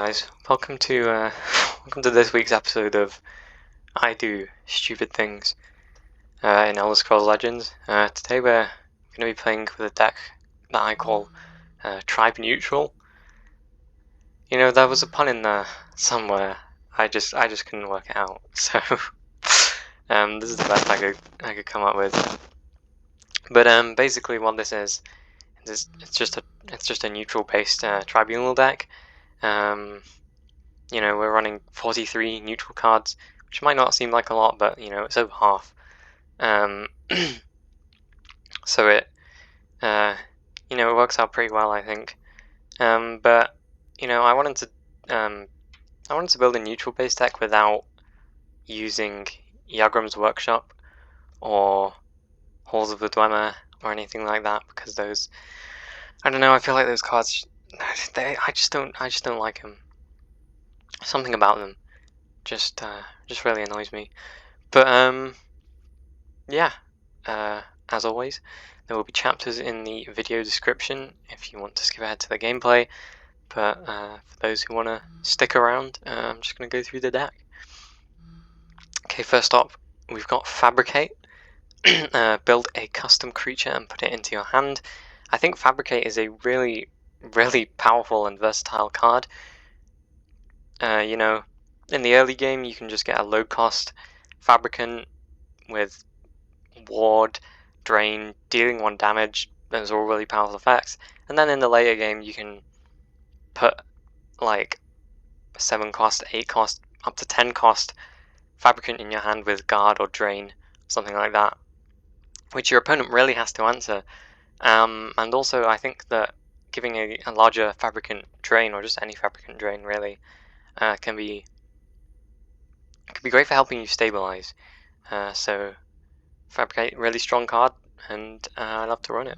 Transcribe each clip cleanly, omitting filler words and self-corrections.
guys, welcome to this week's episode of I Do Stupid Things in Elder Scrolls Legends. Today we're going to be playing with a deck that I call Tribneutral. You know, there was a pun in there somewhere. I just couldn't work it out. So this is the best I could come up with. But basically, what this is it's just a neutral based tribunal deck. You know, we're running 43 neutral cards, which might not seem like a lot, but you know, it's over half. So it, you know, it works out pretty well, I think. But you know, I wanted to build a neutral based deck without using Yagram's Workshop or Halls of the Dwemer or anything like that, because those, I don't know, I feel like those cards, I just don't like them. Something about them just really annoys me. But yeah, as always, there will be chapters in the video description if you want to skip ahead to the gameplay. But for those who want to stick around, I'm just going to go through the deck. Okay, first up, we've got Fabricate. Build a custom creature and put it into your hand. I think Fabricate is a really powerful and versatile card. You know, in the early game you can just get a low cost Fabricant with Ward, Drain, dealing 1 damage. Those are all really powerful effects. And then in the later game you can put like 7 cost, 8 cost, up to 10 cost Fabricant in your hand with Guard or Drain, something like that, which your opponent really has to answer. And also I think that giving a larger Fabricant Drain, or just any Fabricant Drain really, can be great for helping you stabilize. So Fabricate, really strong card, and I love to run it.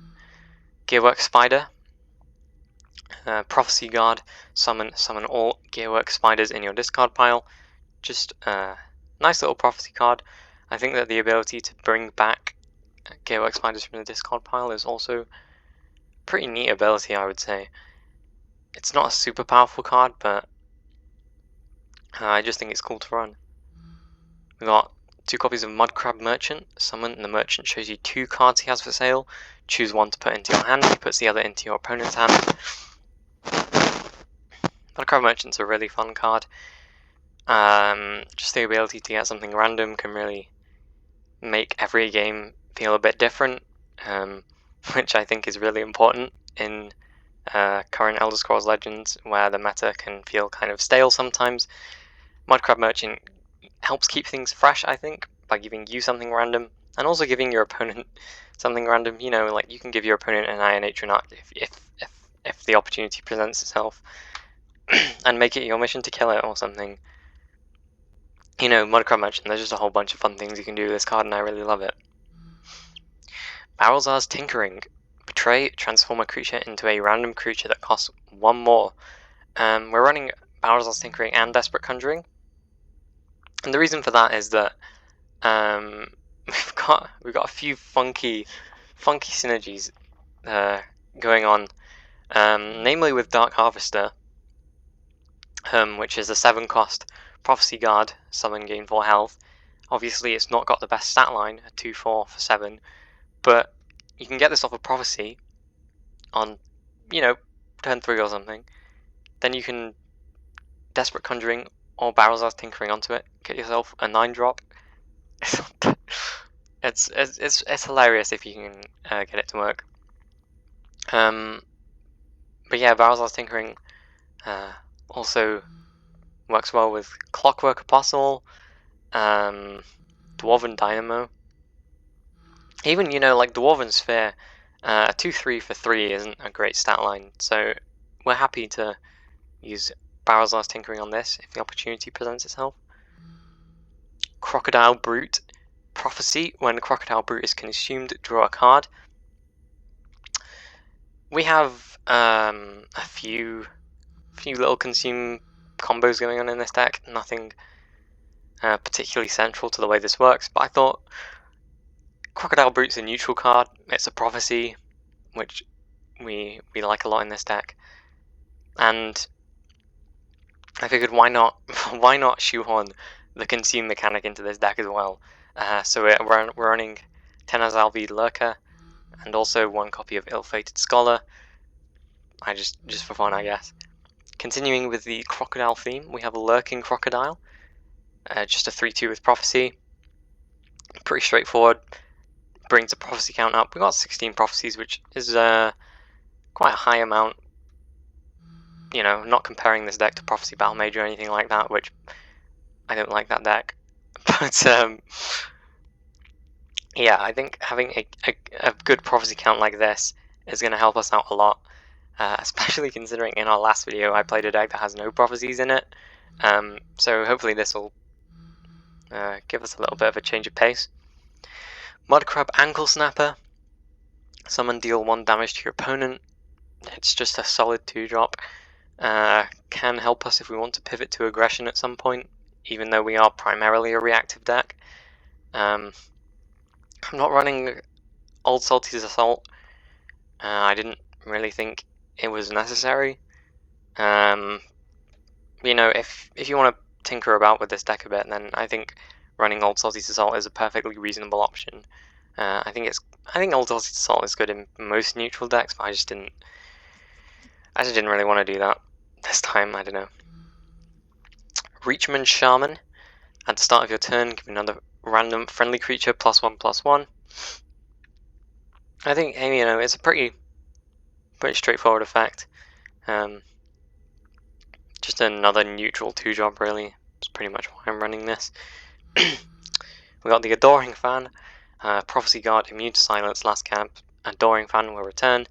Gearwork Spider. Prophecy Guard. Summon all Gearwork Spiders in your discard pile. Just a nice little prophecy card. I think that the ability to bring back Gearwork Spiders from the discard pile is also a pretty neat ability, I would say. It's not a super powerful card, but I just think it's cool to run. We got 2 copies of Mudcrab Merchant. Summon the merchant shows you 2 cards he has for sale. Choose 1 to put into your hand. He puts the other into your opponent's hand. Mudcrab Merchant's a really fun card. Just the ability to get something random can really make every game feel a bit different, which I think is really important in current Elder Scrolls Legends, where the meta can feel kind of stale sometimes. Mudcrab Merchant helps keep things fresh, I think, by giving you something random, and also giving your opponent something random. You know, like you can give your opponent an Iron Atronach if the opportunity presents itself, and make it your mission to kill it or something. You know, Mudcrab Merchant, there's just a whole bunch of fun things you can do with this card, and I really love it. Barrelzar's Tinkering. Betray, transform a creature into a random creature that costs 1 more. We're running Barrelzar's Tinkering and Desperate Conjuring. And the reason for that is that we've got a few funky synergies going on, namely with Dark Harvester, which is a 7 cost Prophecy Guard, summon, gain 4 health. Obviously it's not got the best stat line, a 2/4 for 7, but you can get this off of Prophecy on, you know, turn 3 or something. Then you can Desperate Conjuring or Barrelzar's Tinkering onto it, get yourself a 9-drop. It's hilarious if you can get it to work. But yeah, Barrelzar's Tinkering also works well with Clockwork Apostle, Dwarven Dynamo. Even, you know, like Dwarven Sphere, a 2/3 for 3 isn't a great stat line, so we're happy to use Barrelzar's Tinkering on this if the opportunity presents itself. Crocodile Brute. Prophecy. When Crocodile Brute is consumed, draw a card. We have a few little consume combos going on in this deck. Nothing particularly central to the way this works, but I thought Crocodile Brute's a neutral card. It's a prophecy, which we like a lot in this deck, and I figured why not why not shoehorn the consume mechanic into this deck as well. So we're running Tenaz Alvi Lurker and also one copy of Ill-Fated Scholar. Just for fun, I guess. Continuing with the crocodile theme, we have a Lurking Crocodile, just a 3/2 with Prophecy. Pretty straightforward. Brings the prophecy count up. We got 16 prophecies, which is quite a high amount. You know, not comparing this deck to Prophecy Battle Mage or anything like that, which I don't like that deck. But yeah, I think having a good prophecy count like this is going to help us out a lot, especially considering in our last video I played a deck that has no prophecies in it. So hopefully this will give us a little bit of a change of pace. Mudcrab Ankle Snapper. Summon, deal 1 damage to your opponent. It's just a solid 2-drop. Can help us if we want to pivot to aggression at some point, even though we are primarily a reactive deck. I'm not running Old Salty's Assault. I didn't really think it was necessary. You know, if you want to tinker about with this deck a bit, then I think running Old Salty's Assault is a perfectly reasonable option. I think Old Salty's Assault is good in most neutral decks, but I just didn't really want to do that this time. I don't know. Reachman Shaman. At the start of your turn, give another random friendly creature +1/+1. I think, you know, it's a pretty straightforward effect. Just another neutral 2-drop, really. That's pretty much why I'm running this. We got the Adoring Fan, Prophecy Guard, immune to silence, last camp. Adoring Fan will return.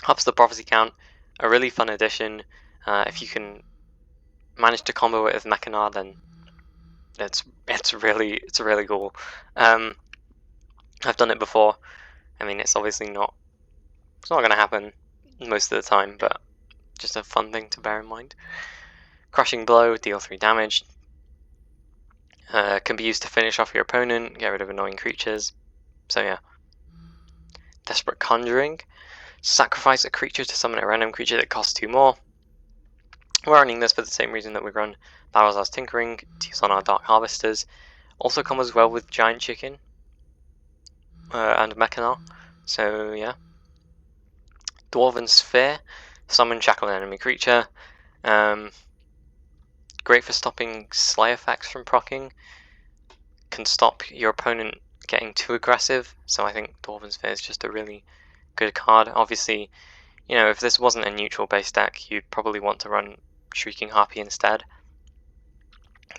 Ups the prophecy count. A really fun addition. If you can manage to combo it with Mechanar, then it's really cool. I've done it before. I mean, it's obviously not going to happen most of the time, but just a fun thing to bear in mind. Crushing Blow, deal 3 damage. Can be used to finish off your opponent, get rid of annoying creatures. So yeah. Desperate Conjuring. Sacrifice a creature to summon a random creature that costs 2 more. We're running this for the same reason that we run Battlezar's Tinkering, to use on our Dark Harvesters. Also comes well with Giant Chicken and Mechanar. So yeah. Dwarven Sphere. Summon Shackle an enemy creature. Great for stopping Slay effects from proccing. Can stop your opponent getting too aggressive. So I think Dwarven Sphere is just a really good card. Obviously, you know, if this wasn't a neutral based deck, you'd probably want to run Shrieking Harpy instead.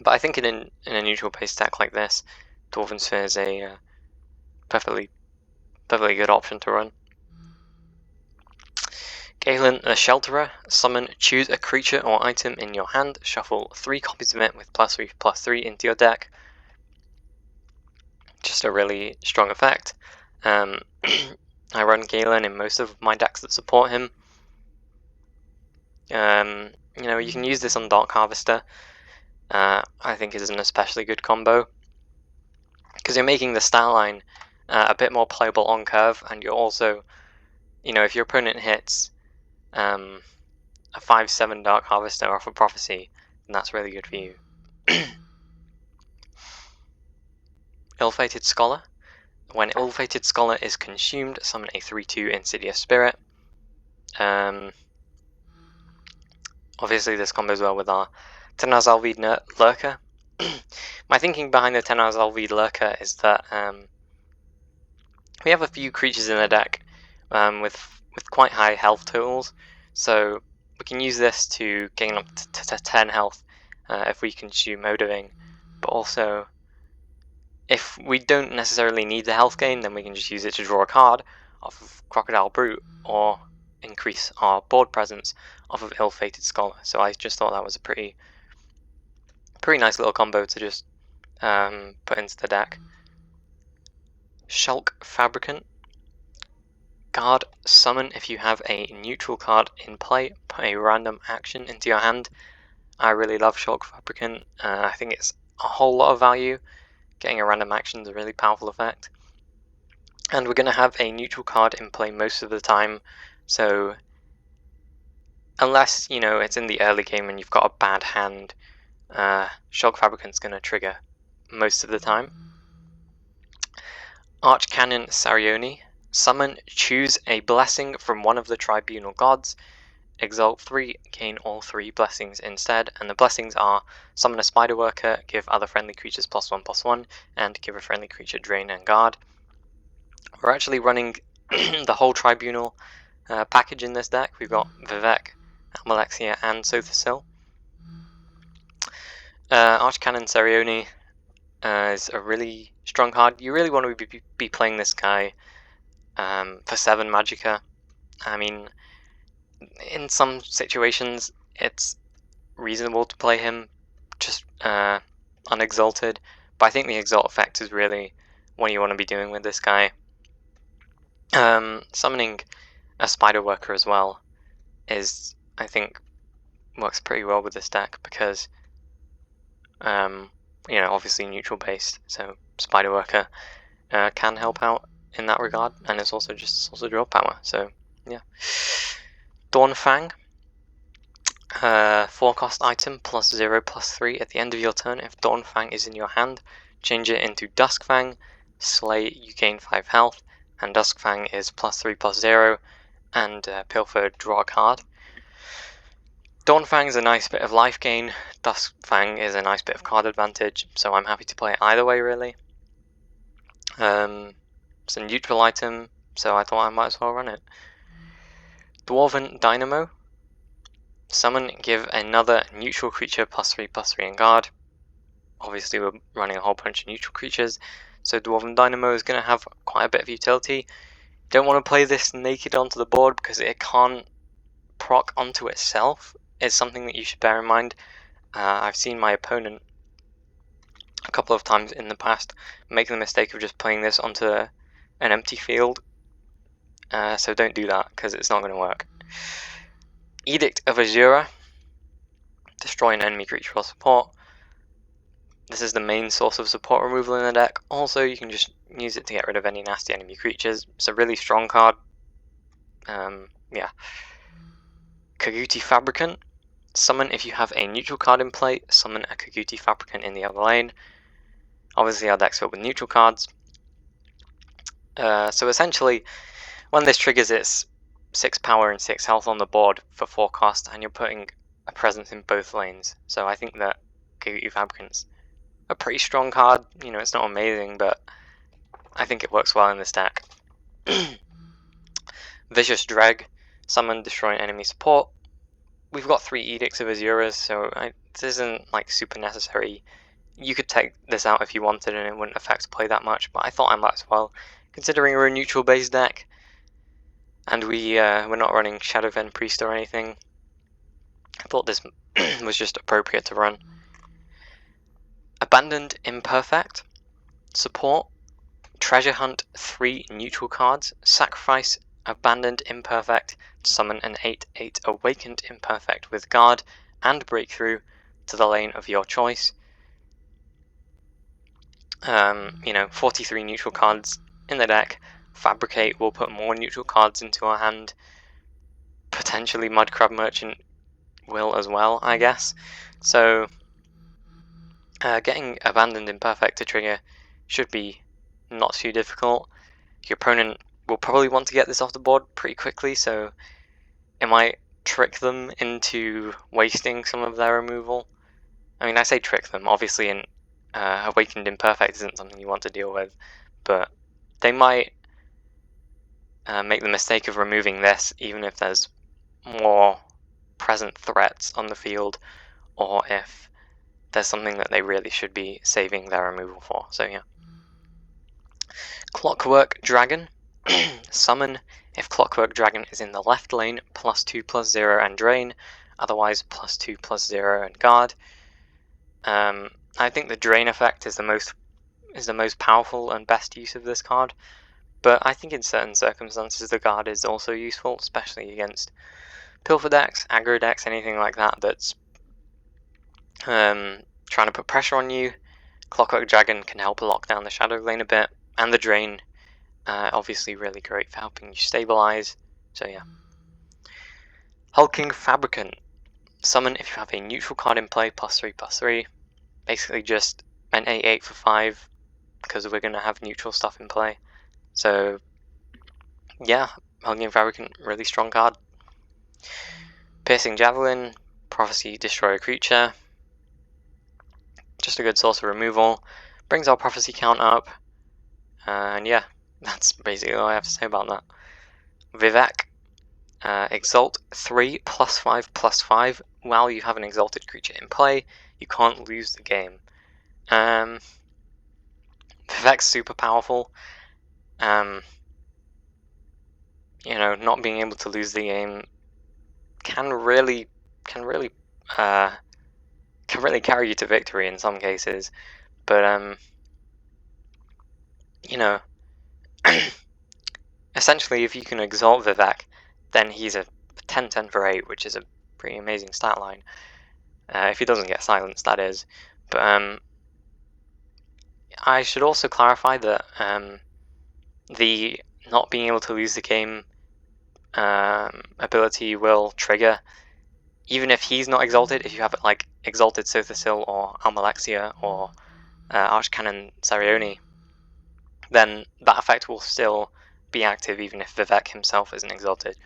But I think in a neutral based deck like this, Dwarven Sphere is a perfectly good option to run. Galen the Shelterer. Summon, choose a creature or item in your hand, shuffle 3 copies of it with +3/+3 into your deck. Just a really strong effect. I run Galen in most of my decks that support him. You know, you can use this on Dark Harvester. I think is an especially good combo, because you're making the stat line a bit more playable on curve, and you're also, you know, if your opponent hits a 5/7 Dark Harvester off a Prophecy, then that's really good for you. Ill-Fated Scholar. When Ill-Fated Scholar is consumed, summon a 3/2 Insidious Spirit. Obviously this combos well with our Tenaz Alvi Lurker. My thinking behind the Tenaz Alvi Lurker is that we have a few creatures in the deck with quite high health totals, so we can use this to gain up to 10 health if we consume Odoving, but also if we don't necessarily need the health gain, then we can just use it to draw a card off of Crocodile Brute, or increase our board presence off of Ill-Fated Scholar. So I just thought that was a pretty nice little combo to just put into the deck. Shulk Fabricant. Guard, summon if you have a neutral card in play, put a random action into your hand. I really love Shulk Fabricant. I think it's a whole lot of value. Getting a random action is a really powerful effect. And we're going to have a neutral card in play most of the time, so unless, you know, it's in the early game and you've got a bad hand, Shock Fabricant's going to trigger most of the time. Archcanon Sarioni. Summon, choose a blessing from one of the Tribunal gods. Exalt 3, gain all 3 blessings instead, and the blessings are summon a spider worker, give other friendly creatures +1/+1, and give a friendly creature drain and guard. We're actually running the whole Tribunal package in this deck. We've got Vivek, Almalexia, and Sothasil. Archcanon Sarioni is a really strong card. You really want to be playing this guy for 7 Magicka. I mean, in some situations it's reasonable to play him just unexalted, but I think the exalt effect is really what you want to be doing with this guy. Summoning a spider worker as well is, I think, works pretty well with this deck because you know, obviously neutral based, so spider worker can help out in that regard, and it's also just draw power. So yeah. Dawnfang, 4-cost item, +0/+3 at the end of your turn. If Dawnfang is in your hand, change it into Duskfang. Slay, you gain 5 health, and Duskfang is +3/+0, and Pilfer, draw a card. Dawnfang is a nice bit of life gain, Duskfang is a nice bit of card advantage, so I'm happy to play it either way really. It's a neutral item, so I thought I might as well run it. Dwarven Dynamo. Summon, give another neutral creature +3/+3 and guard. Obviously we're running a whole bunch of neutral creatures, so Dwarven Dynamo is going to have quite a bit of utility. Don't want to play this naked onto the board because it can't proc onto itself, is something that you should bear in mind. I've seen my opponent a couple of times in the past make the mistake of just playing this onto an empty field, so don't do that because it's not going to work. Edict of Azura. Destroy an enemy creature or support. This is the main source of support removal in the deck. Also, you can just use it to get rid of any nasty enemy creatures. It's a really strong card. Yeah. Kaguti Fabricant. Summon, if you have a neutral card in play, summon a Kaguti Fabricant in the other lane. Obviously our deck's filled with neutral cards. So essentially, when this triggers, it's 6 power and 6 health on the board for 4 cost, and you're putting a presence in both lanes. So I think that Kaguti Fabricant's a pretty strong card. You know, it's not amazing, but I think it works well in this deck. Vicious Dreg. Summon, destroy an enemy support. We've got 3 Edicts of Azuras, so this isn't like super necessary. You could take this out if you wanted and it wouldn't affect play that much, but I thought I might as well, considering we're a neutral based deck and we're not running Shadowfen Priest or anything. I thought this was just appropriate to run. Abandoned Imperfect. Support. Treasure hunt 3 neutral cards. Sacrifice Abandoned Imperfect to summon an 8/8 Awakened Imperfect with guard and breakthrough to the lane of your choice. You know, 43 neutral cards in the deck. Fabricate will put more neutral cards into our hand. Potentially Mudcrab Merchant will as well, I guess. So getting Abandoned Imperfect to trigger should be not too difficult. Your opponent will probably want to get this off the board pretty quickly, so it might trick them into wasting some of their removal. I mean, I say trick them, obviously in Awakened Imperfect isn't something you want to deal with, but they might make the mistake of removing this even if there's more present threats on the field, or if there's something that they really should be saving their removal for. So yeah. Clockwork Dragon. Summon, if Clockwork Dragon is in the left lane, +2/+0 and drain, otherwise +2/+0 and guard. I think the drain effect is the most powerful and best use of this card, but I think in certain circumstances the guard is also useful, especially against Pilfer decks, aggro decks, anything like that that's trying to put pressure on you. Clockwork Dragon can help lock down the shadow lane a bit, and the drain obviously really great for helping you stabilize. So yeah. Hulking Fabricant. Summon if you have a neutral card in play, +3/+3. Basically just an 8/8 for 5, because we're going to have neutral stuff in play. So, yeah, Hulking Fabricant, really strong card. Piercing Javelin, Prophecy, destroy a creature. Just a good source of removal. Brings our Prophecy count up. And yeah, that's basically all I have to say about that. Vivek. Exalt 3 +5/+5. While you have an exalted creature in play, you can't lose the game. Vivek's super powerful. You know, not being able to lose the game can really carry you to victory in some cases. But you know, essentially, if you can exalt Vivek, then he's a 10/10 for 8, which is a pretty amazing stat line. If he doesn't get silenced, that is. But I should also clarify that the not being able to lose the game ability will trigger, even if he's not exalted. If you have like exalted Sothasil or Almalexia or Archcanon Sarioni, then that effect will still be active even if Vivek himself isn't exalted.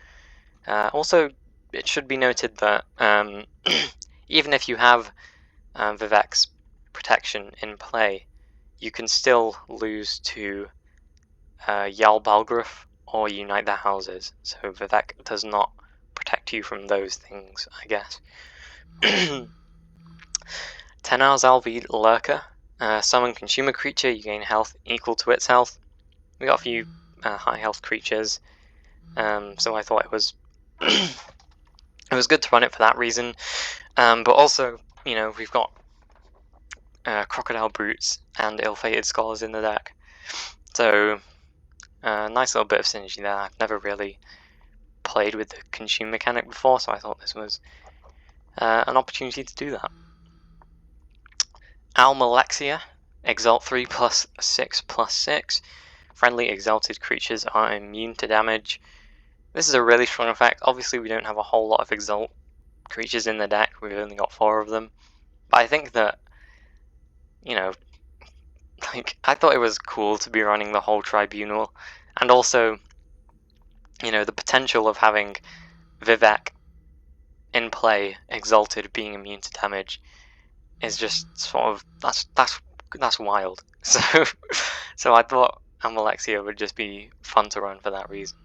Also, it should be noted that even if you have Vivek's protection in play, you can still lose to Jarl Balgruuf or Unite Their Houses, so Vivek does not protect you from those things, I guess. 10 hours LV Lurker. Summon consumer creature, you gain health equal to its health. We got a few high health creatures, so I thought it was it was good to run it for that reason. But also, you know, we've got Crocodile Brutes and Ill-Fated Scholars in the deck, so nice little bit of synergy there. I've never really played with the consume mechanic before, so I thought this was an opportunity to do that. Almalexia, Exalt 3 +6/+6. Friendly exalted creatures are immune to damage. This is a really strong effect. Obviously, we don't have a whole lot of exalt creatures in the deck. We've only got 4 of them. But I think that, you know, like, I thought it was cool to be running the whole Tribunal. And also, you know, the potential of having Vivek in play, exalted, being immune to damage, is just sort of, that's wild. So I thought Almalexia would just be fun to run for that reason.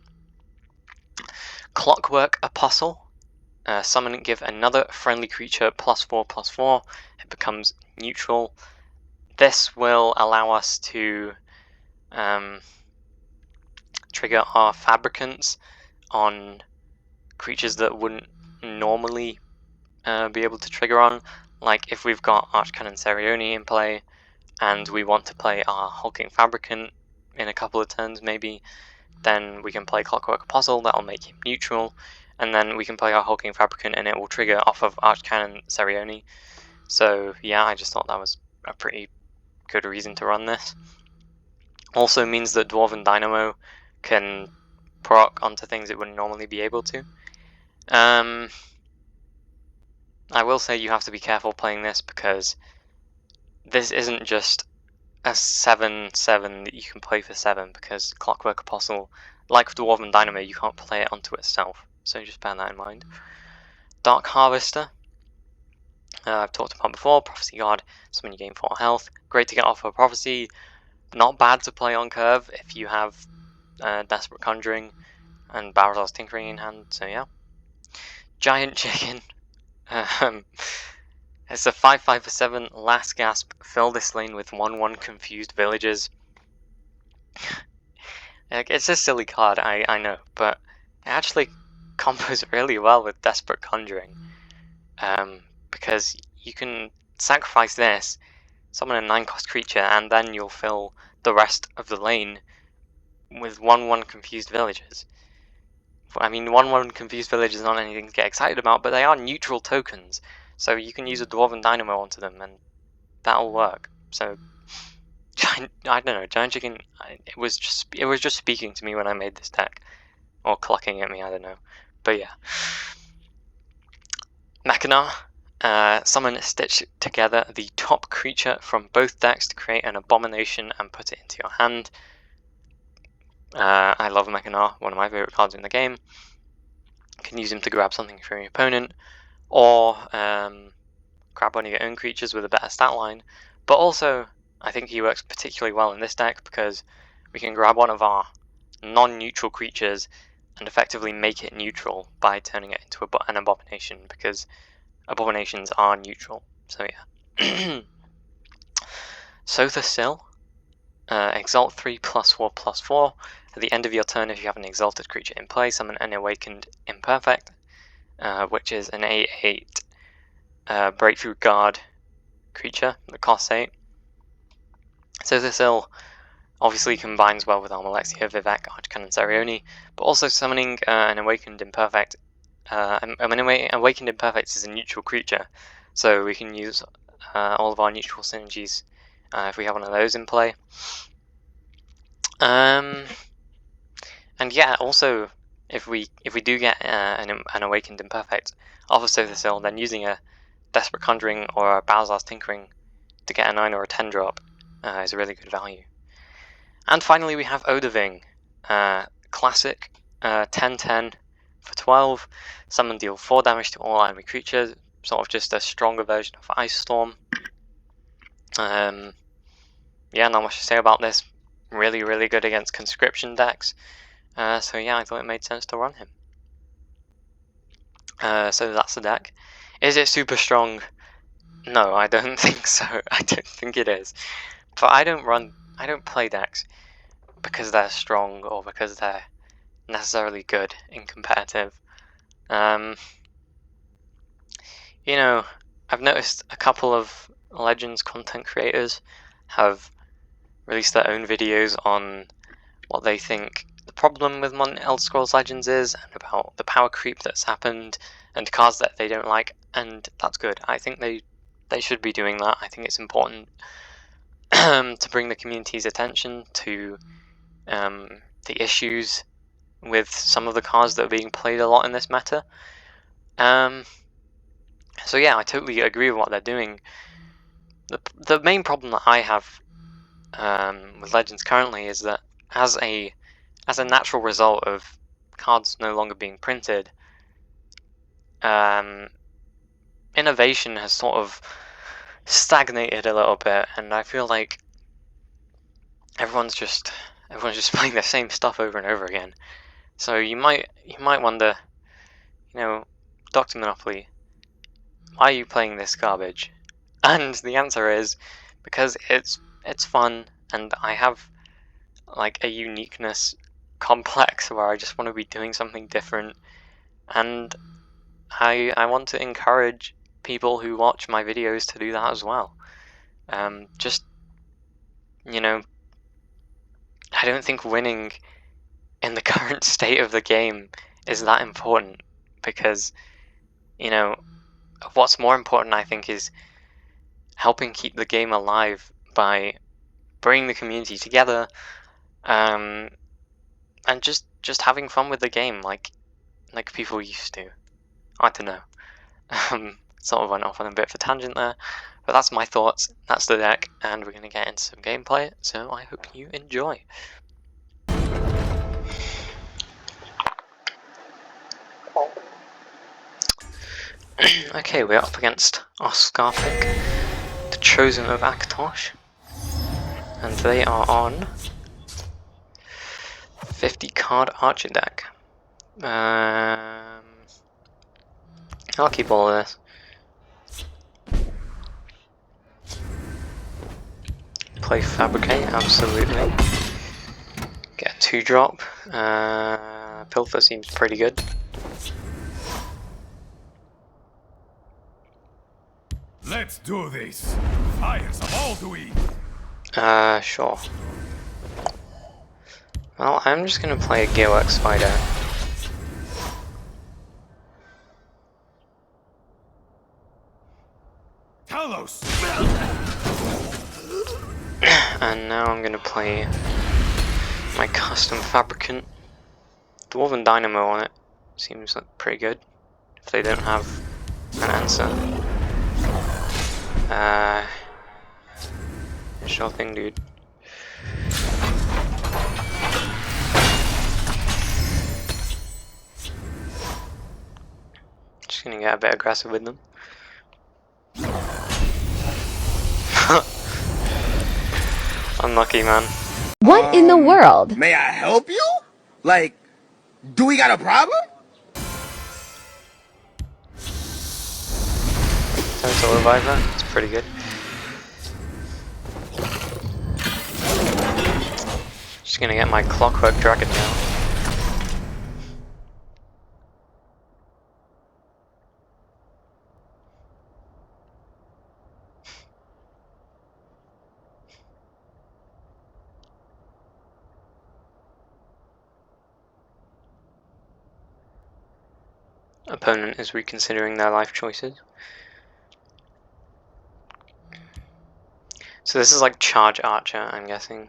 Clockwork Apostle. Summon and give another friendly creature +4/+4. It becomes neutral. This will allow us to trigger our Fabricants on creatures that wouldn't normally be able to trigger on. Like if we've got Archcanon Sarioni in play and we want to play our Hulking Fabricant in a couple of turns maybe, then we can play Clockwork Apostle, that'll make him neutral, and then we can play our Hulking Fabricant and it will trigger off of Archcanon Sarioni. So yeah, I just thought that was a pretty good reason to run this. Also means that Dwarven Dynamo can proc onto things it wouldn't normally be able to. I will say you have to be careful playing this, because this isn't just a 7/7 that you can play for 7, because Clockwork Apostle, like Dwarven Dynamo, you can't play it onto itself, so just bear that in mind. Dark Harvester, I've talked about before. Prophecy Guard, summon you gain 4 health. Great to get off of Prophecy, not bad to play on curve if you have Desperate Conjuring and Barazal's Tinkering in hand, so yeah. Giant Chicken. It's a 5/5 for 7, last gasp, fill this lane with 1/1 confused villagers. It's a silly card, I know, but it actually combos really well with Desperate Conjuring. Because you can sacrifice this, summon a 9-cost creature, and then you'll fill the rest of the lane with 1/1 confused villagers. I mean, 1/1 confused villagers is not anything to get excited about, but they are neutral tokens, so you can use a Dwarven Dynamo onto them, and that'll work. So, I don't know, Giant Chicken, it was just speaking to me when I made this deck, or clucking at me, I don't know, but yeah. Mechanar. Summon stitch together the top creature from both decks to create an abomination and put it into your hand. I love Mechanar, one of my favourite cards in the game. You can use him to grab something from your opponent, or grab one of your own creatures with a better stat line. But also, I think he works particularly well in this deck because we can grab one of our non-neutral creatures and effectively make it neutral by turning it into an abomination, because abominations are neutral. So yeah. Sotha Sill. Exalt 3/4/4. At the end of your turn, if you have an exalted creature in play, summon an awakened imperfect, which is an 8/8 breakthrough guard creature that costs 8. Sotha Sill obviously combines well with Almalexia, Vivek, Archcanon, Sarioni, but also summoning an awakened imperfect. Awakened imperfect is a neutral creature, so we can use all of our neutral synergies if we have one of those in play. And yeah, also if we do get an awakened imperfect off of Sotha Sill, then using a Desperate Conjuring or a Balazar's Tinkering to get a 9 or a 10 drop is a really good value. And finally we have Odahviing, classic 10/10 for 12. Summon, deal 4 damage to all enemy creatures, sort of just a stronger version of Ice Storm. Yeah, not much to say about this. Really, really good against conscription decks. So yeah, I thought it made sense to run him. So that's the deck. Is it super strong? No, I don't think so. I don't think it is. But I don't play decks because they're strong or because they're necessarily good in competitive. You know, I've noticed a couple of Legends content creators have released their own videos on what they think the problem with modern Elder Scrolls Legends is, and about the power creep that's happened, and cards that they don't like, and that's good. I think they should be doing that. I think it's important to bring the community's attention to the issues with some of the cards that are being played a lot in this meta. So yeah, I totally agree with what they're doing. The main problem that I have with Legends currently is that as a natural result of cards no longer being printed, innovation has sort of stagnated a little bit, and I feel like everyone's just playing the same stuff over and over again. So you might wonder, Dr. Monopoly, why are you playing this garbage? And the answer is because it's fun, and I have like a uniqueness complex where I just want to be doing something different, and I want to encourage people who watch my videos to do that as well. I don't think winning in the current state of the game is that important, because what's more important, I think, is helping keep the game alive by bringing the community together, and just having fun with the game like people used to. I don't know. Sort of went off on a bit of a tangent there, but that's my thoughts. That's the deck, and we're gonna get into some gameplay. So I hope you enjoy. Okay, we're up against Oscarpic, the Chosen of Akatosh, and they are on 50 card Archer deck. I'll keep all of this. Play Fabricate, absolutely. Get a 2-drop. Pilfer seems pretty good. Let's do this. Fire some all to eat. Sure. Well, I'm just gonna play a Gearworks Spider. Talos. And now I'm gonna play my custom Fabricant. Dwarven Dynamo on it. Seems like pretty good. If they don't have an answer. Sure thing, dude. Just gonna get a bit aggressive with them. Unlucky, man. What in the world? May I help you? Like, do we got a problem? Total reviver, it's pretty good. Just gonna get my clockwork dragon now. Opponent is reconsidering their life choices. So this is like charge archer, I'm guessing.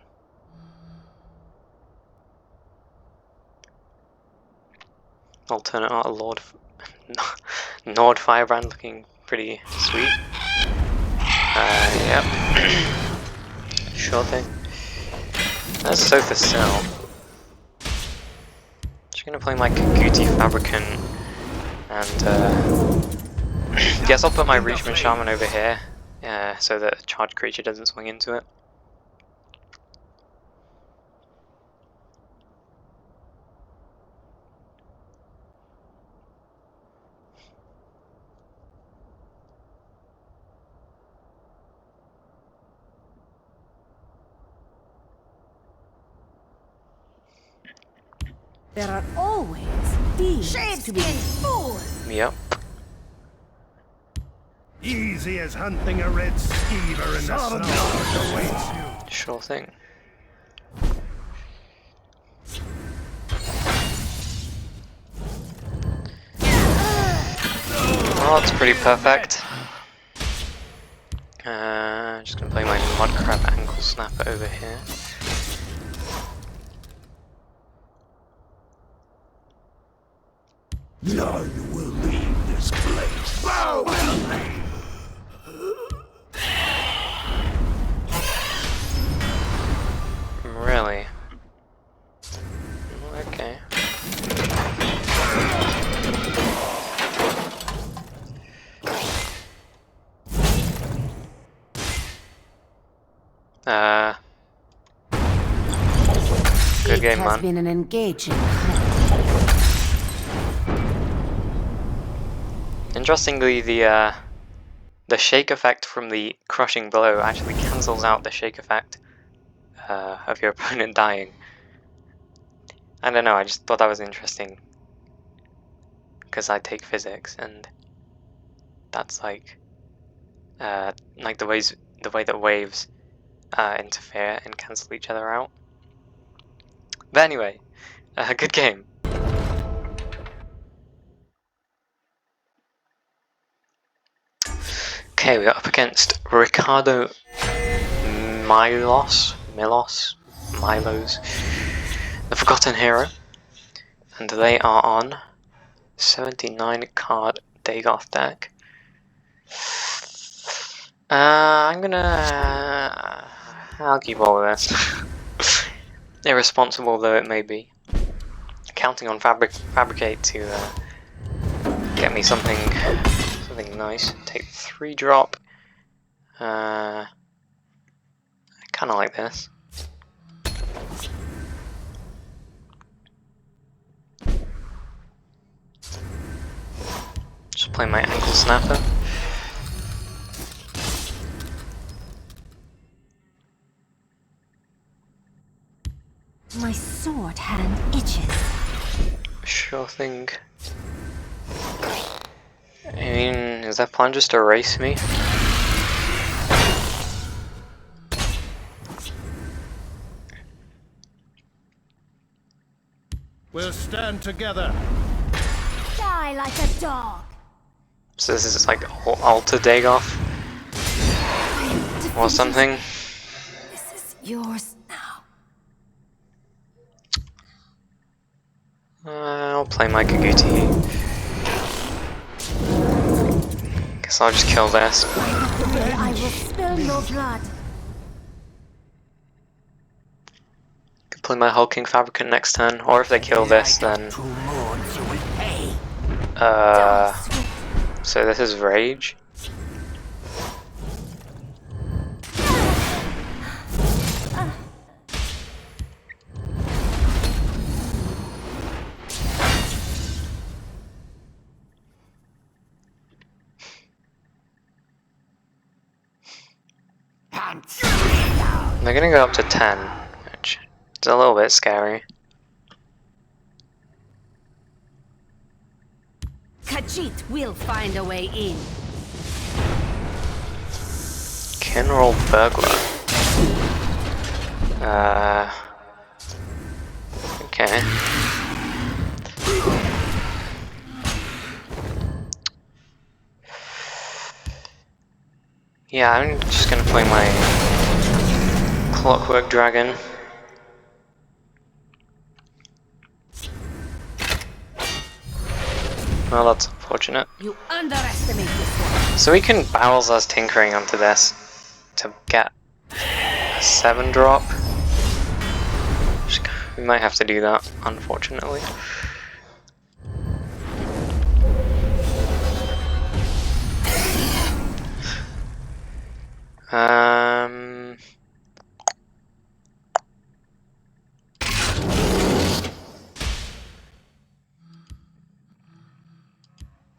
Alternate art Lord Nord Firebrand looking pretty sweet. Yep. Sure thing. That's Sofa Cell. Just gonna play my Kaguti Fabricant and guess I'll put my Reachman Shaman over here, so that a charged creature doesn't swing into it. There are always things to be fooled. Yep. Easy as hunting a red skeever in the snow awaits you. Sure thing. Well, that's pretty perfect. Just gonna play my Mudcrab Ankle Snapper over here. None will leave this place. Really? Okay. Good game, It has man. been an engaging. Interestingly, the shake effect from the crushing blow actually cancels out the shake effect of your opponent dying. I don't know, I just thought that was interesting. Because I take physics, and that's like the way that waves interfere and cancel each other out. But anyway, good game. Okay, we're up against Ricardo Milos, the Forgotten Hero, and they are on 79 card Dagoth deck. I'll keep all of this. Irresponsible though it may be. Counting on Fabricate to get me something nice. Take 3 drop. I kinda like this. Just play my Ankle Snapper. My sword hand itches. Sure thing. I mean, is that plan just to erase me? We'll stand together. Die like a dog. So this is like Alter Dagoth or something. This is yours now. I'll play my Kaguti. Guess I'll just kill this. I will spill no blood. Could play my Hulking Fabricant next turn, or if they kill this, then so this is Rage. They're gonna go up to 10, which is a little bit scary. Khajiit will find a way in. Kinroll Burglar. Okay. Yeah, I'm just gonna play my Clockwork Dragon. Well, that's unfortunate. You underestimate this one. So we can Barrels us Tinkering onto this to get a 7-drop. We might have to do that, unfortunately.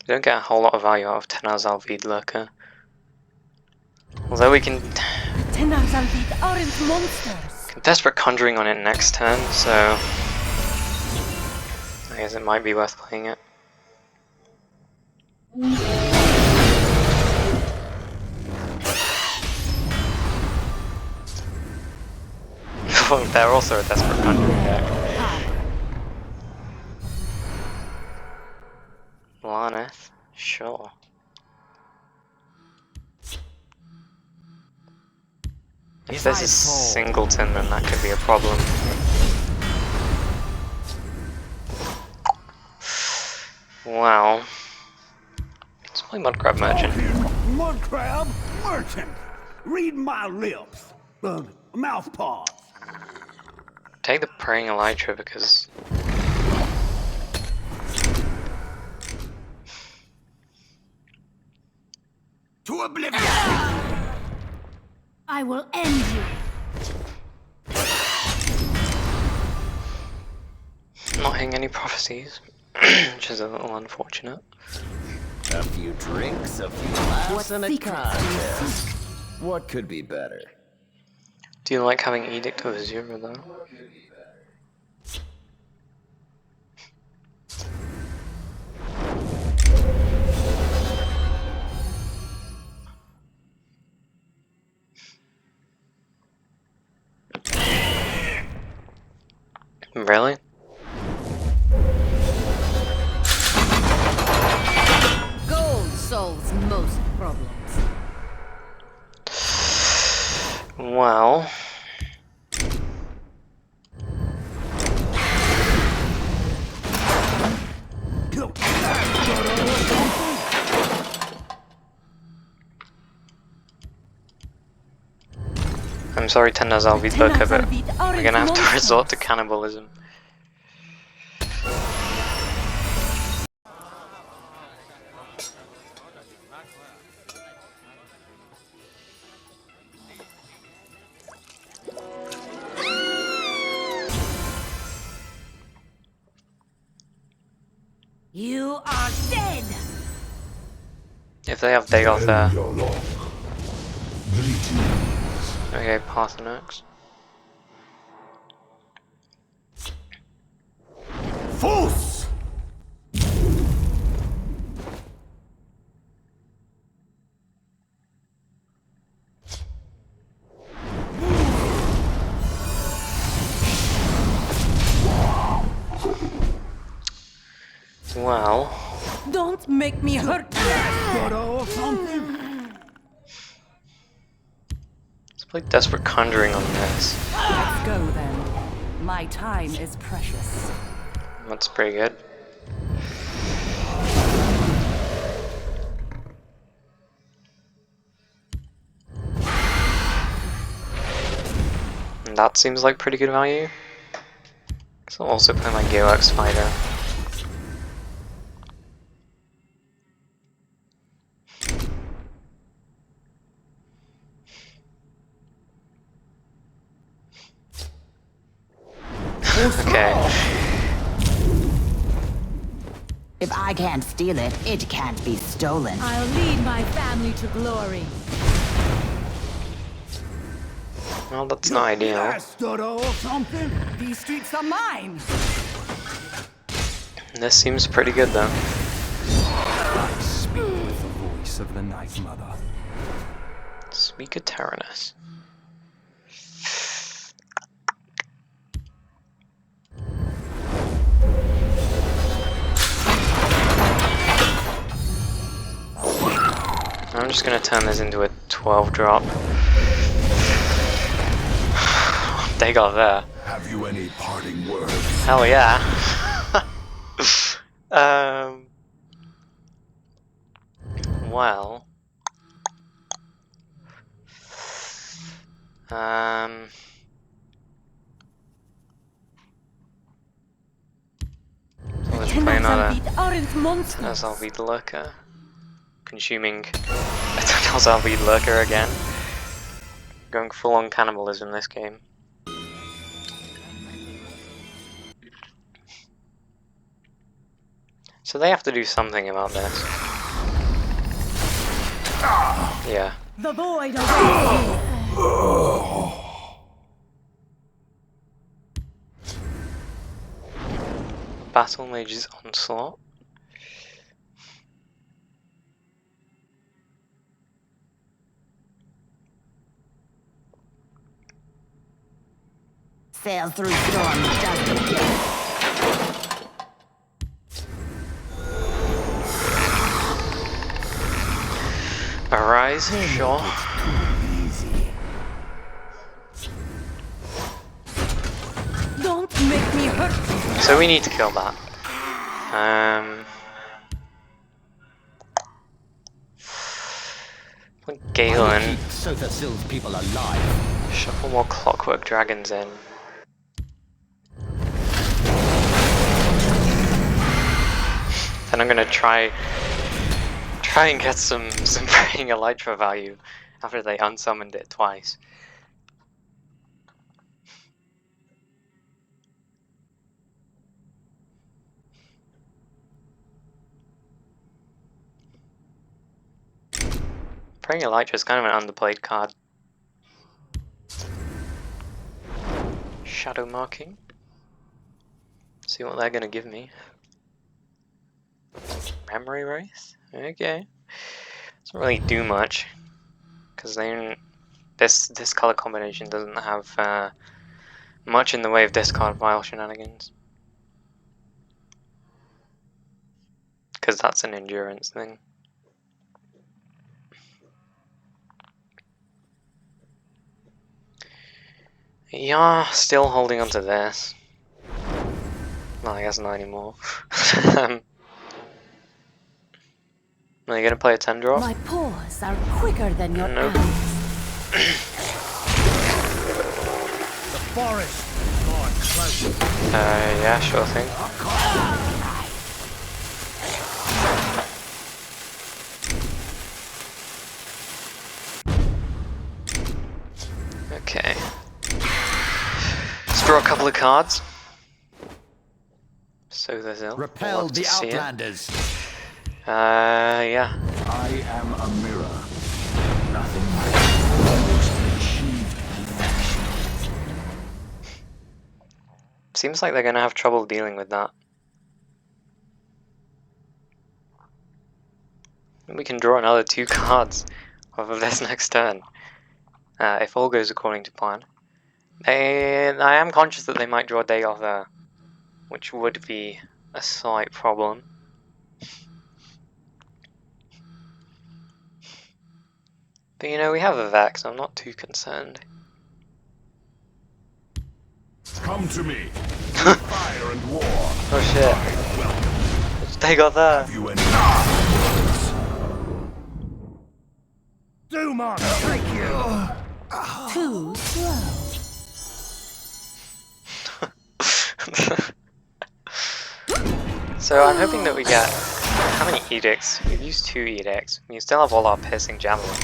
We don't get a whole lot of value out of Tenar's Alvid Lurker. Although we can Tenar's Alvid aren't monsters. Desperate Conjuring on it next turn, so I guess it might be worth playing it. They're also a Desperate Conjuring deck. Laneth? Sure. If this is Singleton, then that could be a problem. Well, let's play Mudcrab Merchant. Mudcrab Merchant. Read my lips. Mouth paws. Take the Praying Elytra because To oblivion. I will end you. not hitting any prophecies, which is a little unfortunate. A few drinks, a few laughs, and a contest. What could be better? Do you like having Edict of Azure though? Really? Gold solves most problems. Well... I'm sorry, Tenaz Alvid Lurker, but we're gonna have to resort to cannibalism. You are dead! If they have Dagoth there. Okay, Parthenax. False! Well... Don't make me hurt you! Or something? Let's play Desperate Conjuring on this. Let's go then. My time is precious. That's pretty good. And that seems like pretty good value. So I'll also play my Gearworks Spider. Okay. If I can't steal it, it can't be stolen. I'll lead my family to glory. Well, that's not ideal. Bastard or something? These streets are mine. This seems pretty good though. Speak with the voice of the Night Mother. Speak of Tyrannus. I'm just gonna turn this into a 12 drop. They got there. Have you any parting words? Hell yeah. Well. So let's play another Azalvid Lurker. Consuming a Azalvid Lurker again. Going full on cannibalism this game. So they have to do something about this. Yeah. The void awaits. Battle Mage's Onslaught. Sail through storms just in case. Arise, sure. Don't make me hurt. So we need to kill that. Put Galen. Sotha-Sil's people alive. Shuffle more Clockwork Dragons in. Then I'm gonna try and get some Praying Elytra value after they unsummoned it twice. Praying Elytra is kind of an underplayed card. Shadow Marking. See what they're gonna give me. Memory Wraith? Okay. Doesn't really do much. Because this color combination doesn't have much in the way of discard pile shenanigans. Because that's an endurance thing. Yeah, still holding on to this. No, I guess not anymore. Are you gonna play a 10 drop? My paws are quicker than your Nope. eyes. The forest. God, close. Yeah, sure thing. Okay. Let's draw a couple of cards. So there's ill. Repel the Outlanders. Yeah. I am a mirror. Nothing like achieved perfection. Seems like they're gonna have trouble dealing with that. We can draw another 2 cards off of this next turn. If all goes according to plan. I am conscious that they might draw Dagoth there, which would be a slight problem. But you know, we have a Vex, so I'm not too concerned. Come to me. Fire and war. Oh shit. It's Dagoth there. Have you any Doom on, thank you. Too slow. So I'm hoping that we get... How many edicts? We've used 2 edicts. We still have all our piercing javelins.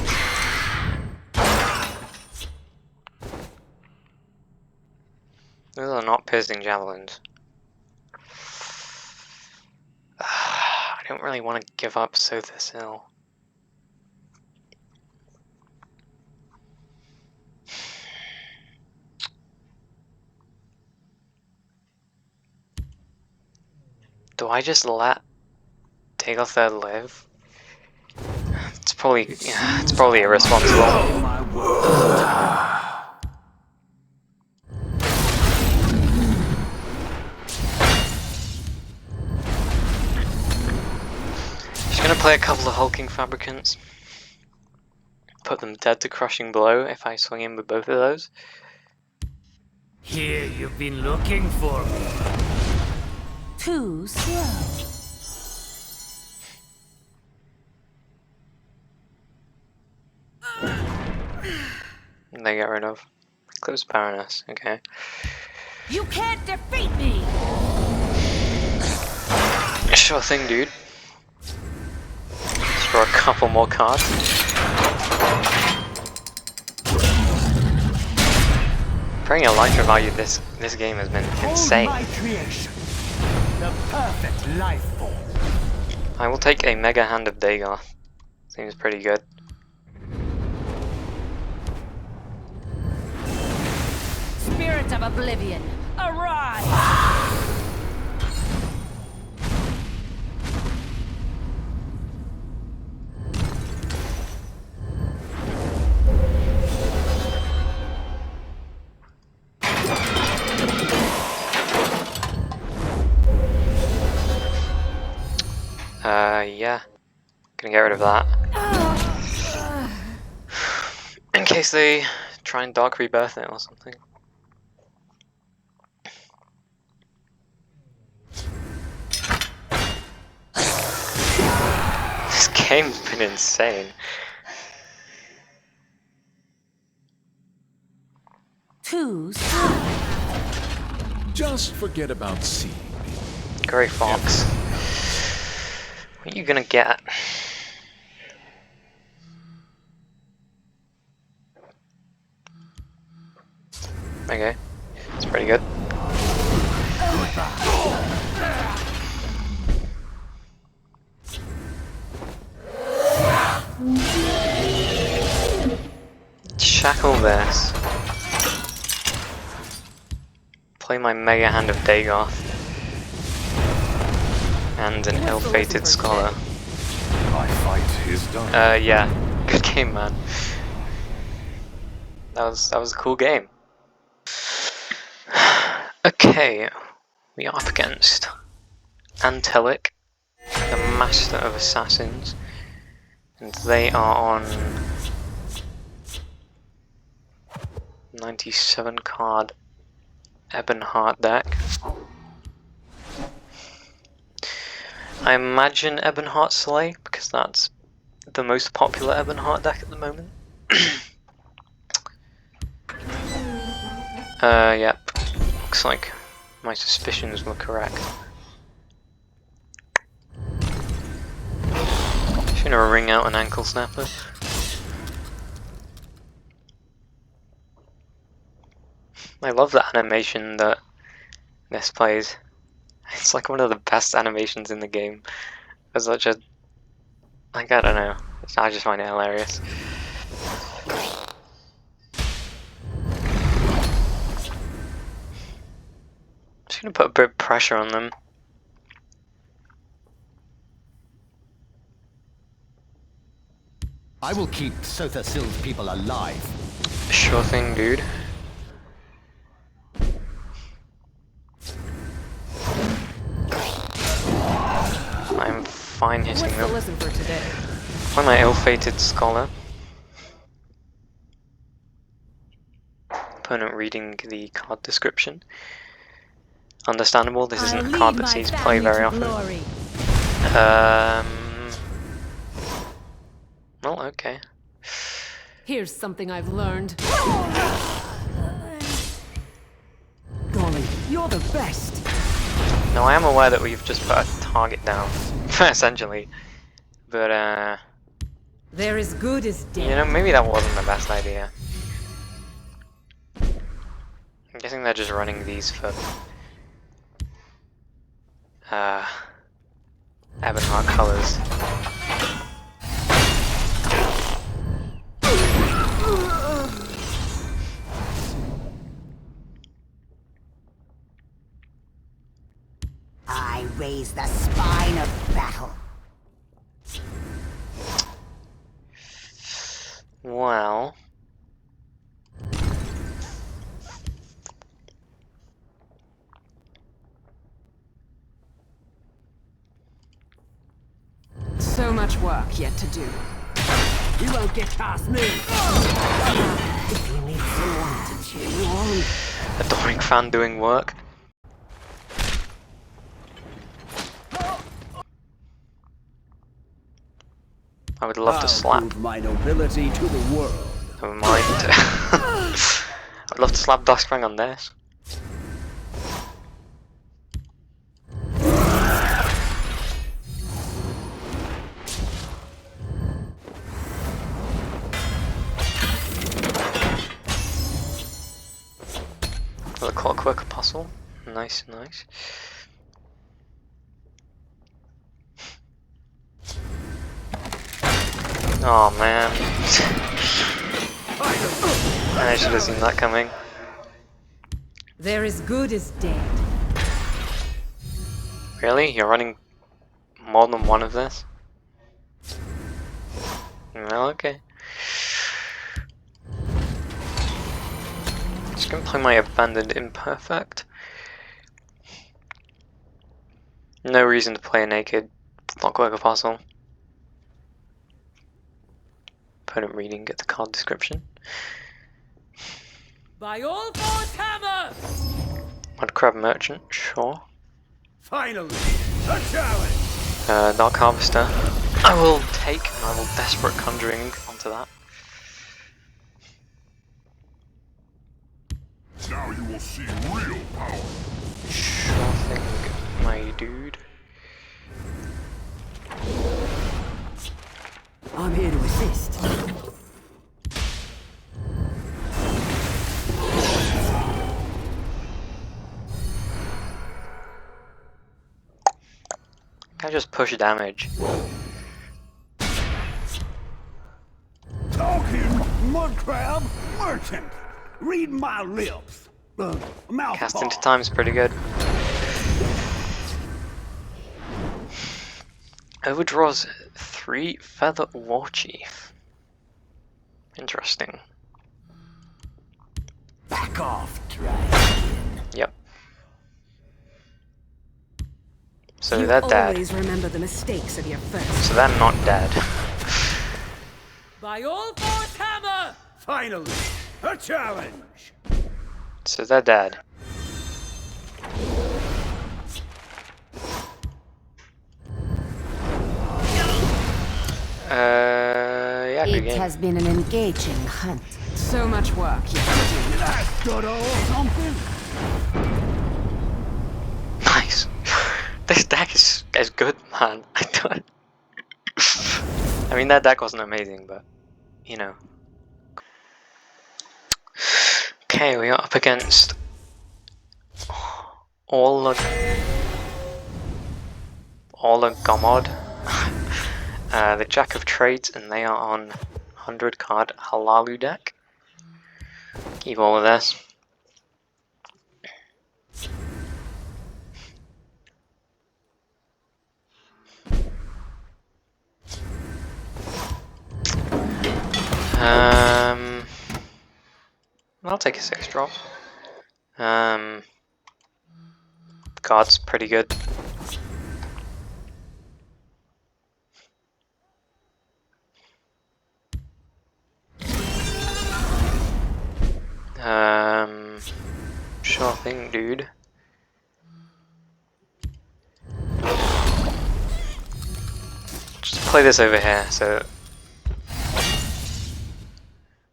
Those are not piercing javelins. I don't really want to give up Sothis Hill. Do I just let Dagoth there live? It's probably irresponsible. Just gonna play a couple of hulking fabricants. Put them dead to crushing blow if I swing in with both of those. Here you've been looking for me. Too slow. They get rid of. Close Baroness, okay. You can't defeat me! Sure thing, dude. Let's draw a couple more cards. Bringing a life value this game has been insane. My creation. The perfect life form. I will take a Mega Hand of Dagoth. Seems pretty good. Spirit of Oblivion, arise! Yeah. Gonna get rid of that. In case they try and Dark Rebirth it or something. This game's been insane. Too slow. Just forget about seeing me. Grey Fox. What are you gonna get? Okay, it's pretty good. Shackle this. Play my Mega Hand of Dagoth. And an ill-fated scholar. My fight is done. Yeah. Good game, man. That was a cool game. Okay, we are up against Antelic, the Master of Assassins, and they are on 97 card Ebonheart deck. I imagine Ebonheart Slay, because that's the most popular Ebonheart deck at the moment. Yep. Looks like my suspicions were correct. Just gonna ring out an ankle snapper. I love the animation that this plays. It's like one of the best animations in the game. It's such a... like, I don't know. I just find it hilarious. Just gonna put a bit of pressure on them. I will keep Sothasil's people alive. Sure thing, dude. I'm fine hitting them. Listen for today. Find my ill-fated scholar. Opponent reading the card description. Understandable, this isn't a card that sees play very often. Well, okay. Here's something I've learned. Golly, you're the best. Now I am aware that we've just put a target down, essentially, but They're as good as you dead. know, maybe that wasn't the best idea. I'm guessing they're just running these for Ebonheart colors. I raise the spine of battle. Well, So much work yet to do. You won't get past me. If you need someone to cheer you on. Adoring fan doing work. I would love to slap. Prove my nobility to the world. Never mind. I'd love to slap Darksprang on this. The Clockwork Apostle. Nice, nice. Oh man. I should have seen that coming. They're as good as dead. Really? You're running more than one of this? Well, okay. Just gonna play my Abandoned Imperfect. No reason to play a naked Clockwork Apostle. Opponent reading, get the card description. By all fours, hammer! Mud Crab Merchant, sure. Finally, a challenge. Dark Harvester. I will take, and I will Desperate Conjuring onto that. Now you will see real power. Sure thing, my dude. I'm here to assist. I just push damage. Talking mud crab merchant. Read my lips. Mouth Cast into ball. time's pretty good. Overdraws 3 Feather Warchief. Interesting. Back off, dragon. Yep. So You they're dead. always remember the mistakes of your first. So they're not dead. By all fours, hammer! Finally, a challenge. So they're dead. Yeah, good It game. has been an engaging hunt. So much work yet to do. That's good old something. Nice. This deck is good, man. I mean, that deck wasn't amazing, but you know. Okay, we are up against all a Gomod, the Jack of Trades, and they are on 100 card Hlaalu deck. Keep all of this. I'll take a 6-drop. Guard's pretty good. Sure thing, dude. Just play this over here, so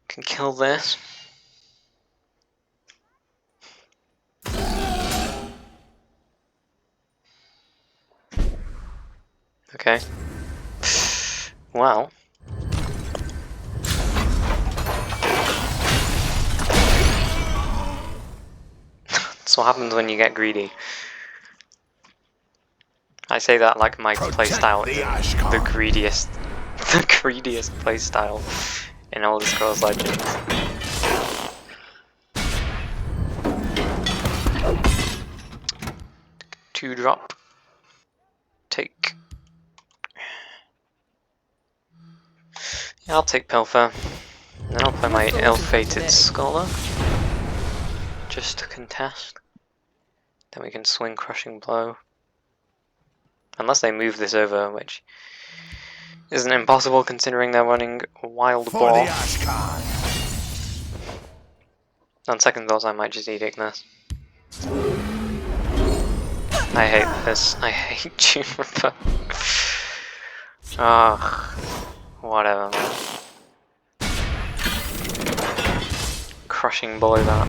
can kill this. Okay. Well. That's what happens when you get greedy. I say that like my playstyle is the greediest, playstyle in Elder Scrolls Legends. Two drop. Take. Yeah, I'll take Pilfer. And then I'll play my ill-fated Scholar. Just to contest. Then we can swing Crushing Blow. Unless they move this over, which isn't impossible considering they're running Wild Boar. On second thoughts, I might just edict this. I hate this. I hate Juniper. Ugh. Whatever, man. Crushing Blow that.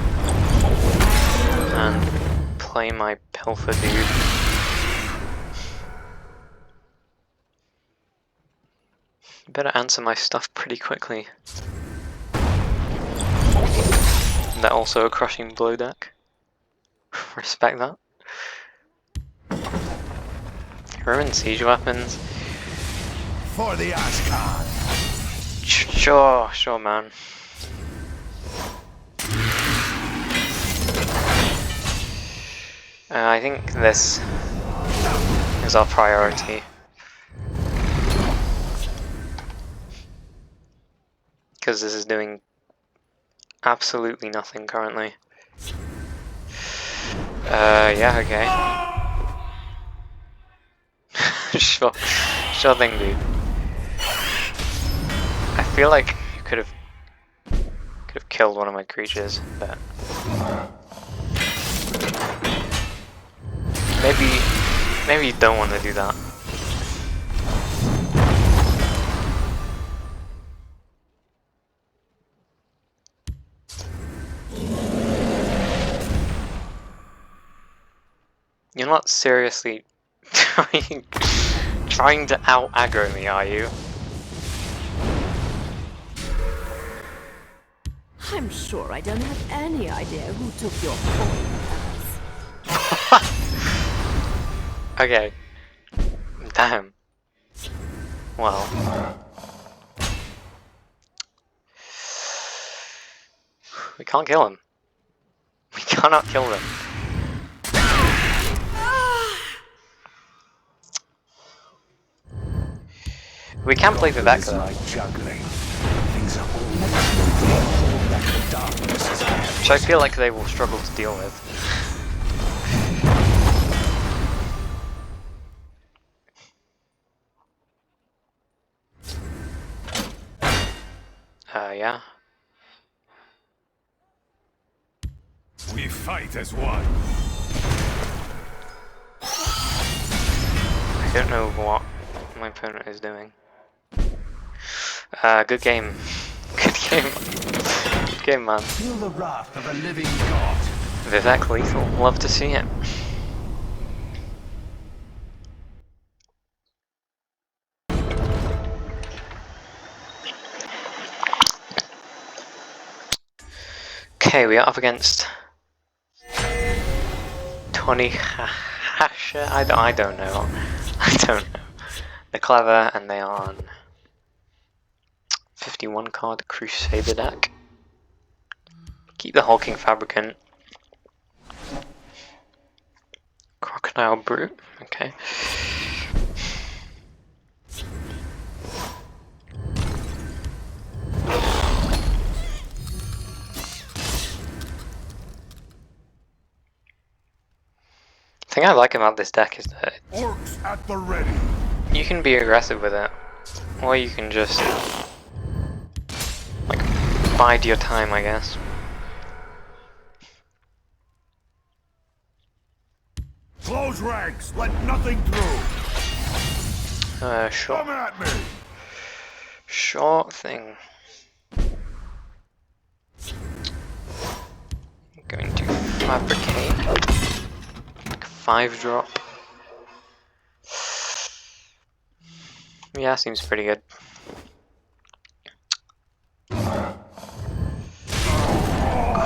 And play my Pilfer dude. Better answer my stuff pretty quickly. They're also a Crushing Blow deck. Respect that. Roman siege weapons. For the Ashkan. Sure, man. I think this is our priority. Because this is doing absolutely nothing currently. Yeah, okay. Sure thing, dude. I feel like you could have killed one of my creatures, but maybe you don't want to do that. You're not seriously trying to out-aggro me, are you? I'm sure I don't have any idea who took your coin. Okay. Damn. Well. We can't kill him. We cannot kill them. We can play Vivek though. Which I feel like they will struggle to deal with. Yeah. We fight as one. I don't know what my opponent is doing. Good game. Good game. Good game, man. Feel the wrath of a living god. Vivek lethal. Love to see it. Okay, we are up against 20 Hasher. I don't know. I don't know. They're clever and they are on 51 card Crusader deck. Keep the Hulking Fabricant. Crocodile Brute. Okay. The thing I like about this deck is that Orcs at the ready. you can be aggressive with it, or you can just like bide your time, I guess. Close ranks. Let nothing through. Sure. Come at me. Sure thing. I'm going to fabricate. 5 drop. Yeah, seems pretty good.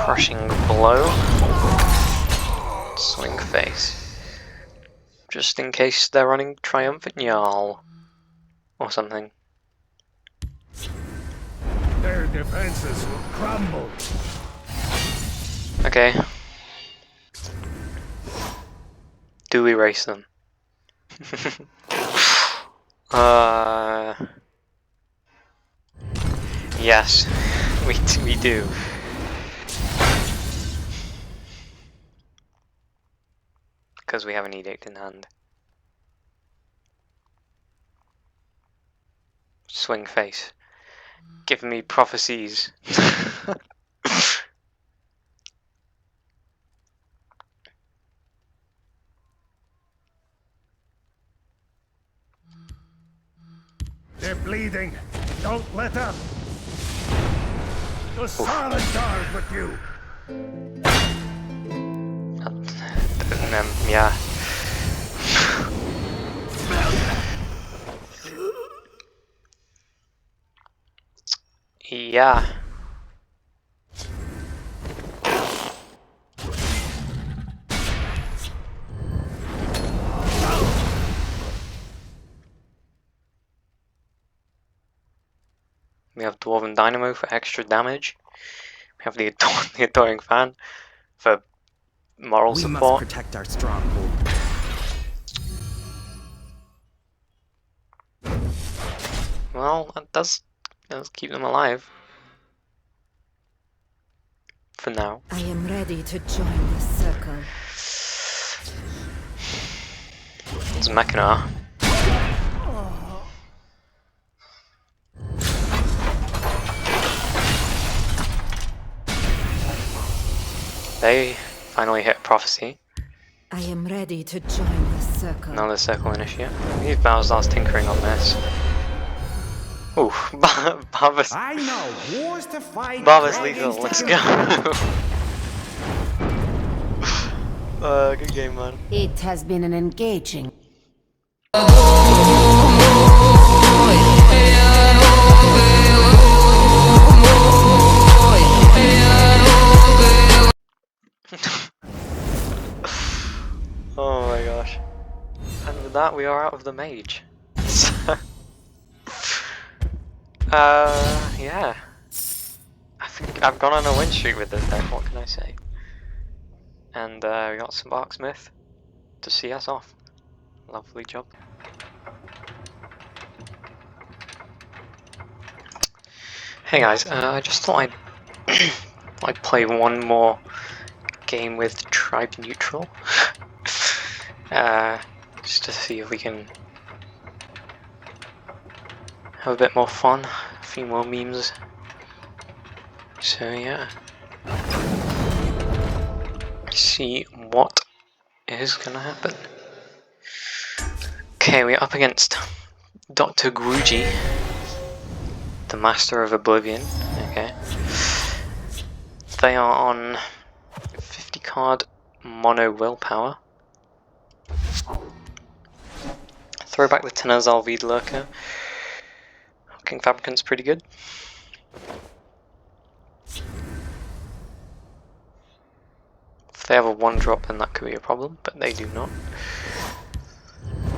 Crushing blow. Swing face. Just in case they're running Triumphant Jarl. Or something. Their defenses will crumble. Okay. Do we race them? Yes, we do. Because we have an edict in hand. Swing face. Give me prophecies. They're bleeding. Don't let up. The solid guard with you. Yeah. Yeah. We have Dwarven Dynamo for extra damage. We have the Adoring Fan for moral We must support. protect our stronghold. Well, that does keep them alive. For now. I am ready to join the circle. It's Mechana. They finally hit Prophecy. I am ready to join the circle. Another Circle Initiate. Use Balazar's Tinkering on this. Ooh, Barba's I know wars to fight. lethal, let's go! Good game, man. It has been an engaging. Oh my gosh. And with that, we are out of the mage. Yeah. I think I've gone on a win streak with this deck, what can I say? And we got some Barksmith to see us off. Lovely job. Hey guys, I just thought I'd play one more game with Tribneutral. Just to see if we can have a bit more fun, a few more memes. So yeah, see what is gonna happen. Okay, we're up against Dr. Gruji, the Master of Oblivion. Okay, they are on 50 card mono willpower. Throw back the Tenazal Veed Lurker. King Fabricant's pretty good. If they have a 1-drop, then that could be a problem, but they do not.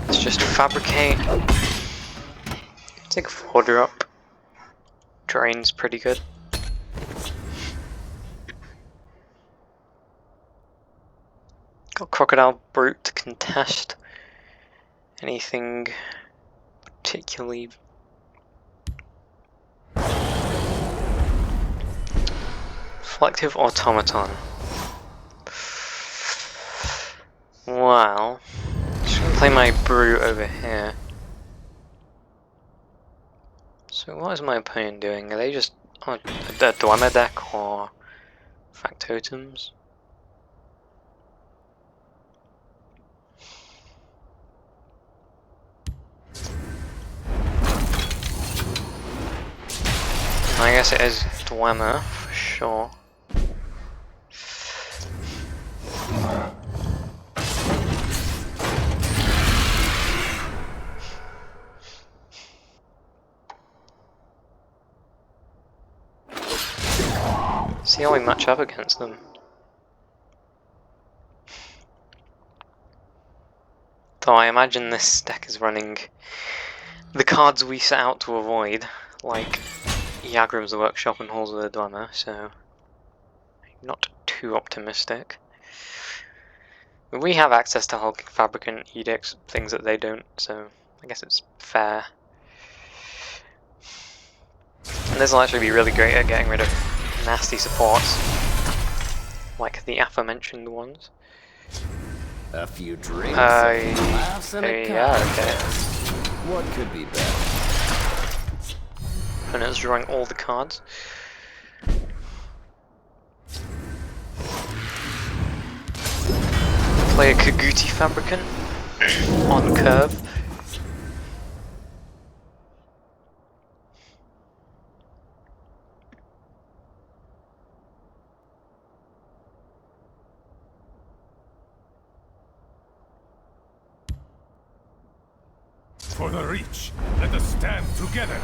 Let's just fabricate. Take a 4-drop. Drain's pretty good. Got Crocodile Brute to contest anything particularly. Selective Automaton. Well, I'm just gonna play my Brute over here. So what is my opponent doing? Are they just on a Dwemer deck or Factotums? I guess it is Dwemer for sure. See how we match up against them. Though I imagine this deck is running the cards we set out to avoid, like Yagram's Workshop and Halls of the Dwemer, so not too optimistic. We have access to Hulking Fabricant edicts, things that they don't, so I guess it's fair. And this will actually be really great at getting rid of nasty supports, like the aforementioned ones. A few drinks, a few laughs, and a yeah, contest. What could be better? Opponent's drawing all the cards. Play a Kaguti Fabricant on curve. For the reach, let us stand together.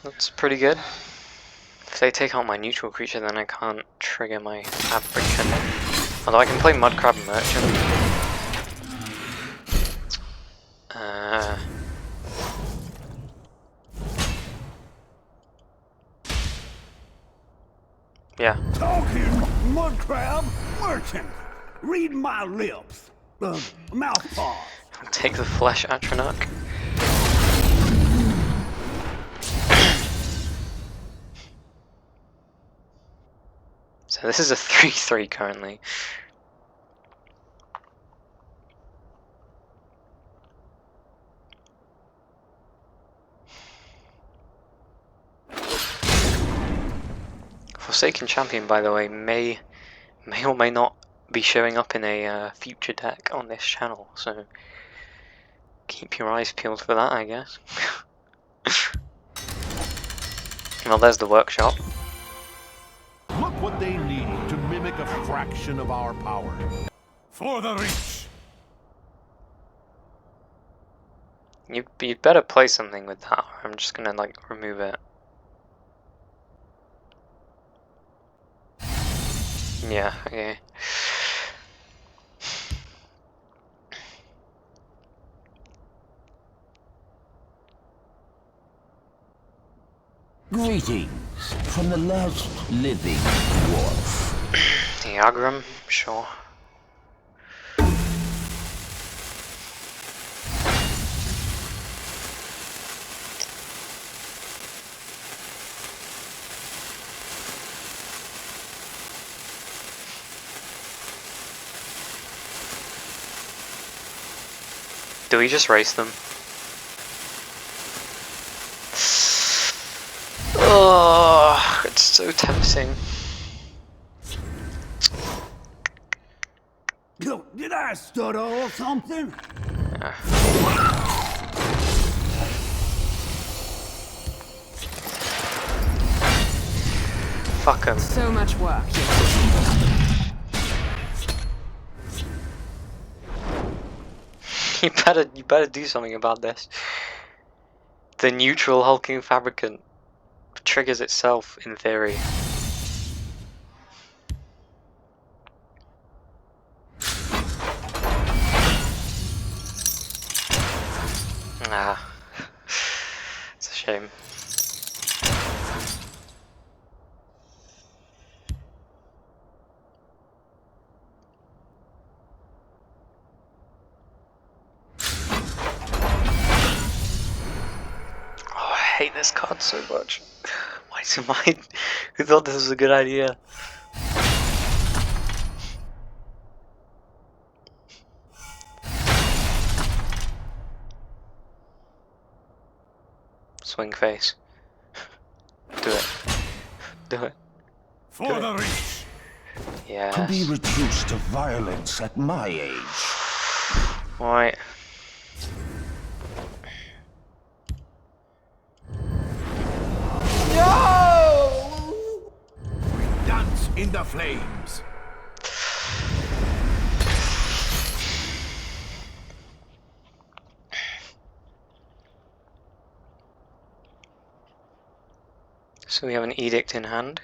That's pretty good. If they take out my neutral creature, then I can't trigger my Fabricant. Although I can play Mudcrab Merchant. Yeah. Talking mudcrab merchant. Read my lips. Mouthpaw. I'll take the Flesh Atronach. So this is a 3/3 currently. Forsaken Champion, by the way, may or may not be showing up in a future deck on this channel, so keep your eyes peeled for that, I guess. Well, there's the workshop. Look what they need to mimic a fraction of our power. For the reach. You'd better play something with that, or I'm just gonna like remove it. Yeah, okay. Greetings from the last living dwarf. Diagram, sure. Do we just race them? Oh, it's so tempting. Did I stutter or something? Fuck him. So much work. You better do something about this. The neutral hulking fabricant triggers itself in theory. Ah, it's a shame. Oh, I hate this card so much. Why is it mine? Who thought this was a good idea? Swing face. Do it. Do it. For the reach. To be Yes. reduced to violence at my age. Right. Dance in the flames. So we have an edict in hand.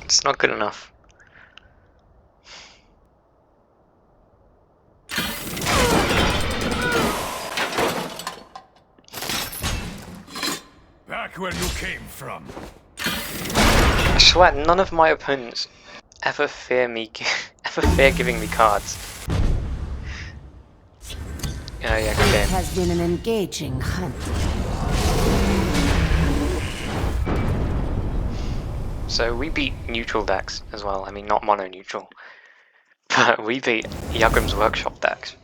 It's not good enough. Back where you came from. I swear none of my opponents ever fear giving me cards. Oh yeah, good It game. has been an engaging hunt. So we beat neutral decks as well. I mean, not mono neutral, but we beat Yagram's Workshop decks.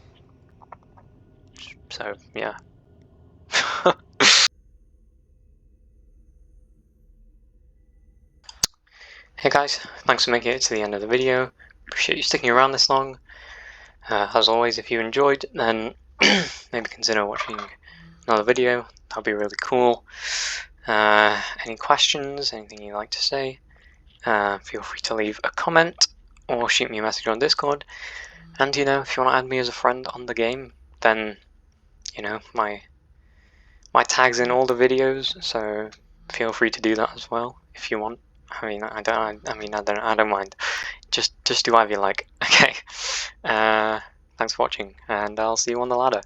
So yeah. Hey guys, thanks for making it to the end of the video. Appreciate you sticking around this long. As always, if you enjoyed, then maybe consider watching another video. That'd be really cool. Any questions? Anything you'd like to say? Feel free to leave a comment or shoot me a message on Discord. And you know, if you want to add me as a friend on the game, then you know my tag's in all the videos, so feel free to do that as well if you want. I mean, I don't mind. Just do whatever you like. Okay. Thanks for watching, and I'll see you on the ladder.